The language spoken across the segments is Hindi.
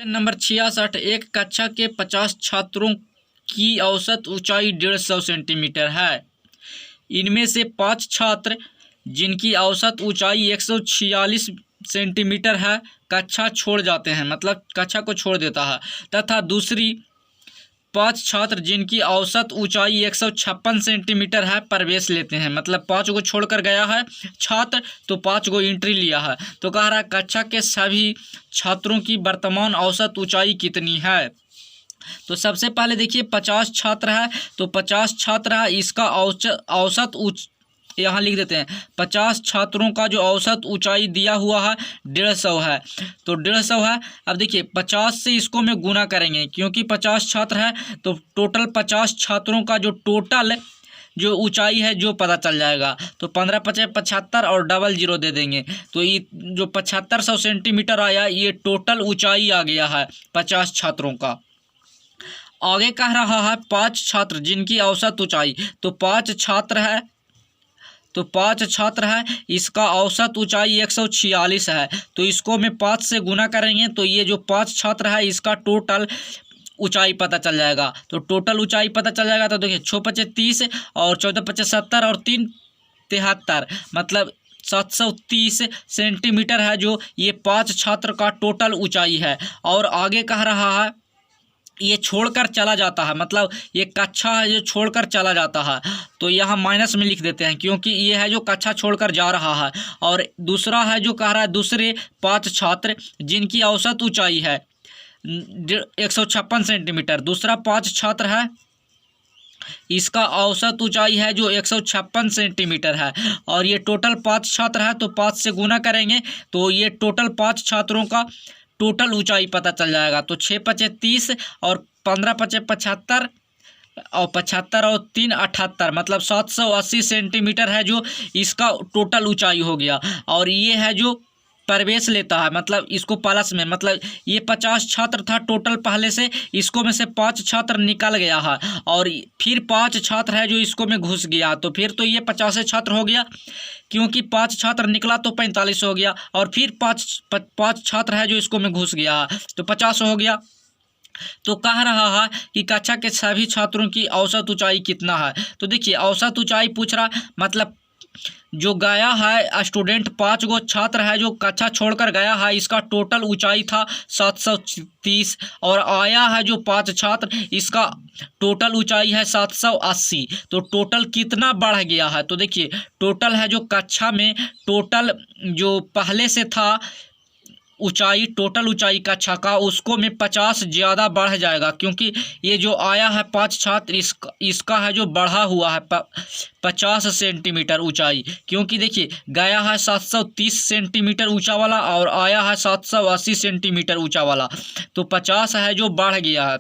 नंबर 66, एक कक्षा के 50 छात्रों की औसत ऊंचाई 150 सेंटीमीटर है। इनमें से 5 छात्र जिनकी औसत ऊंचाई 146 सेंटीमीटर है कक्षा छोड़ जाते हैं, मतलब कक्षा को छोड़ देता है, तथा दूसरी 5 छात्र जिनकी औसत ऊंचाई 156 सेंटीमीटर है प्रवेश लेते हैं। मतलब 5 को छोड़कर गया है छात्र तो 5 को एंट्री लिया है। तो कह रहा है कक्षा के सभी छात्रों की वर्तमान औसत ऊंचाई कितनी है। तो सबसे पहले देखिए 50 छात्र है तो 50 छात्र है, इसका औसत यहाँ लिख देते हैं। 50 छात्रों का जो औसत ऊंचाई दिया हुआ है 150 है, तो 150 है। अब देखिए 50 से इसको में गुना करेंगे क्योंकि 50 छात्र है तो टोटल 50 छात्रों का जो टोटल जो ऊंचाई है जो पता चल जाएगा। तो 15 × 5 = 75 और डबल 0 दे देंगे तो ये जो 7500 सेंटीमीटर आया ये टोटल ऊंचाई आ गया है 50 छात्रों का। आगे कह रहा है 5 छात्र जिनकी औसत ऊंचाई, तो 5 छात्र है इसका औसत ऊंचाई 146 है, तो इसको में 5 से गुना करेंगे तो ये जो 5 छात्र है इसका टोटल ऊंचाई पता चल जाएगा। तो टोटल ऊंचाई पता चल जाएगा तो देखिए 6 × 5 = 30 और 14 × 5 = 70 और 3 × 73 मतलब 730 सेंटीमीटर है जो ये 5 छात्र का टोटल ऊंचाई है। और आगे कह रहा है ये छोड़कर चला जाता है, मतलब ये कक्षा है जो छोड़कर चला जाता है, तो यहाँ माइनस में लिख देते हैं क्योंकि ये है जो कक्षा छोड़कर जा रहा है। और दूसरा है जो कह रहा है दूसरे 5 छात्र जिनकी औसत ऊंचाई है 156 सेंटीमीटर, दूसरा 5 छात्र है इसका औसत ऊंचाई है जो 156 सेंटीमीटर है। और ये टोटल 5 छात्र है तो 5 से गुना करेंगे तो ये टोटल 5 छात्रों का टोटल ऊंचाई पता चल जाएगा। तो 6 × 5 = 30 और 15 × 5 = 75 और 75 और 3 = 78 मतलब 780 सेंटीमीटर है जो इसका टोटल ऊंचाई हो गया। और ये है जो प्रवेश लेता है, मतलब इसको प्लस में, मतलब ये 50 छात्र था टोटल पहले से, इसको में से 5 छात्र निकल गया है और फिर 5 छात्र है जो इसको में घुस गया, तो फिर तो ये 50 छात्र हो गया क्योंकि 5 छात्र निकला तो 45 हो गया और फिर 5 छात्र है जो इसको में घुस गया तो 50 हो गया। तो कह रहा है कि कक्षा के सभी छात्रों की औसत ऊंचाई कितना है। तो देखिए औसत ऊंचाई पूछ रहा, मतलब जो गया है स्टूडेंट 5 गो छात्र है जो कक्षा छोड़कर गया है इसका टोटल ऊंचाई था 730 और आया है जो 5 छात्र इसका टोटल ऊंचाई है 780। तो टोटल कितना बढ़ गया है, तो देखिए टोटल है जो कक्षा में टोटल जो पहले से था ऊंचाई, टोटल ऊंचाई कक्षा का उसको में 50 ज़्यादा बढ़ जाएगा क्योंकि ये जो आया है 5 छात्र इसका है जो बढ़ा हुआ है 50 सेंटीमीटर ऊंचाई, क्योंकि देखिए गया है 730 सेंटीमीटर ऊंचा वाला और आया है 780 सेंटीमीटर ऊंचा वाला, तो 50 है जो बढ़ गया है।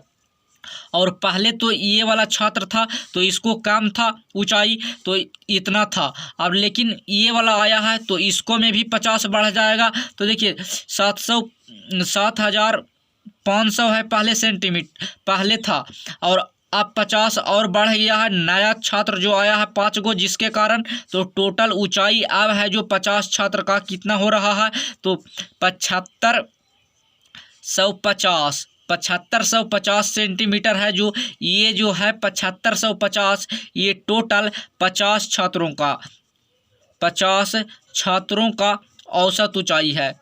और पहले तो ये वाला छात्र था तो इसको कम था ऊंचाई तो इतना था, अब लेकिन ये वाला आया है तो इसको में भी 50 बढ़ जाएगा। तो देखिए 7500 है पहले सेंटीमीटर पहले था और अब 50 और बढ़ गया है नया छात्र जो आया है 5 गो, जिसके कारण तो टोटल ऊंचाई अब है जो 50 छात्र का कितना हो रहा है तो 7550 सेंटीमीटर है जो ये जो है 7550 ये टोटल 50 छात्रों का औसत ऊंचाई है,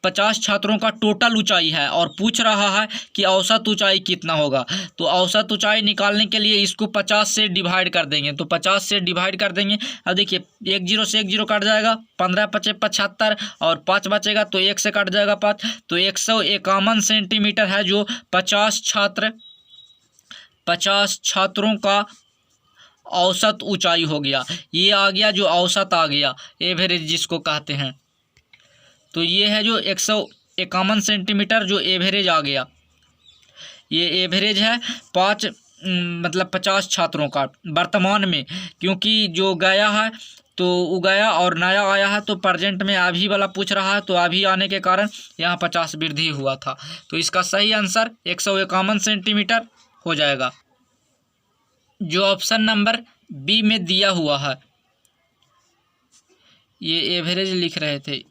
50 छात्रों का टोटल ऊंचाई है और पूछ रहा है कि औसत ऊंचाई कितना होगा। तो औसत ऊंचाई निकालने के लिए इसको 50 से डिवाइड कर देंगे, तो 50 से डिवाइड कर देंगे। अब देखिए 1 0 से 1 0 कट जाएगा, 15 × 5 = 75 और 5 बचेगा तो 1 से कट जाएगा 5, तो 151 सेंटीमीटर है जो 50 छात्रों का औसत ऊंचाई हो गया। ये आ गया जो औसत आ गया, एवरेज जिसको कहते हैं। तो ये है जो 151 सेंटीमीटर जो एवरेज आ गया, ये एवरेज है 50 छात्रों का वर्तमान में, क्योंकि जो गया है तो वो गया और नया आया है तो प्रेजेंट में अभी वाला पूछ रहा है तो अभी आने के कारण यहाँ 50 वृद्धि हुआ था। तो इसका सही आंसर 151 सेंटीमीटर हो जाएगा जो ऑप्शन नंबर बी में दिया हुआ है। ये एवरेज लिख रहे थे।